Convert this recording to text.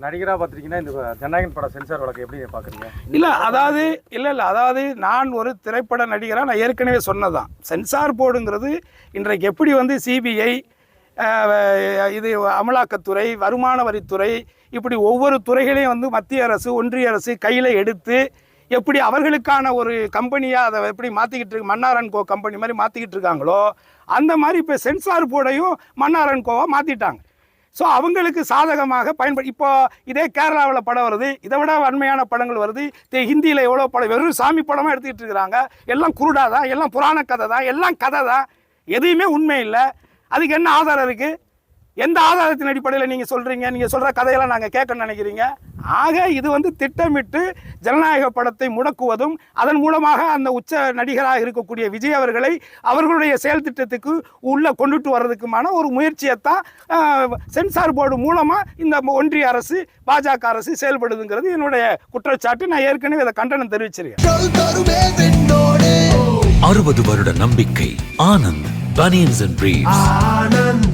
நடிகராக பார்த்துருக்கீங்கன்னா இந்த ஜனநாயகன் படம் சென்சார் வழக்கு எப்படி பார்க்குறீங்க? அதாவது நான் ஒரு திரைப்பட நடிகராக நான் ஏற்கனவே சொன்னதான். சென்சார் போர்டுங்கிறது இன்றைக்கு எப்படி சிபிஐ, இது அமலாக்கத்துறை, வருமான வரித்துறை, இப்படி ஒவ்வொரு துறைகளையும் மத்திய அரசு, ஒன்றிய அரசு கையில் எடுத்து எப்படி அவர்களுக்கான ஒரு கம்பெனியாக அதை எப்படி மாற்றிக்கிட்டு இருக்கு, மன்னார் அண்ட் கோ கம்பெனி மாதிரி மாற்றிக்கிட்டு இருக்காங்களோ அந்த மாதிரி இப்போ சென்சார் போர்டையும் மன்னார் அண்ட் கோவாக மாற்றிட்டாங்க. ஸோ அவங்களுக்கு சாதகமாக இப்போ இதே கேரளாவில் படம் வருது, இதை விட வன்மையான படங்கள் வருது. ஹிந்தியில் எவ்வளோ படம், வெறும் சாமி படமாக எடுத்துக்கிட்டு இருக்கிறாங்க. எல்லாம் குருடா தான், எல்லாம் புராண கதை தான், எல்லாம் கதை தான், எதுவுமே உண்மை இல்லை. அதுக்கு என்ன ஆதாரம் இருக்குது? எந்த ஆதாரத்தின் அடிப்படையில் நீங்கள் சொல்கிறீங்க? நீங்கள் சொல்கிற கதையெல்லாம் நாங்கள் கேட்கணும்னு நினைக்கிறீங்க? ஆக இது திட்டமிட்டு ஜனநாயக படத்தை முடக்குவதும், அதன் மூலமாக அந்த உச்ச நடிகராக இருக்கக்கூடிய விஜய் அவர்களை அவர்களுடைய செயல் திட்டத்துக்கு உள்ளே கொண்டுட்டு வர்றதுக்குமான ஒரு முயற்சியைத்தான் சென்சார் போர்டு மூலமாக இந்த ஒன்றிய அரசு, பாஜக அரசு செயல்படுதுங்கிறது என்னுடைய குற்றச்சாட்டு. நான் ஏற்கனவே அதை கண்டனம் தெரிவிச்சிருக்கேன். 60 வருட நம்பிக்கை. Anand banians and briefs.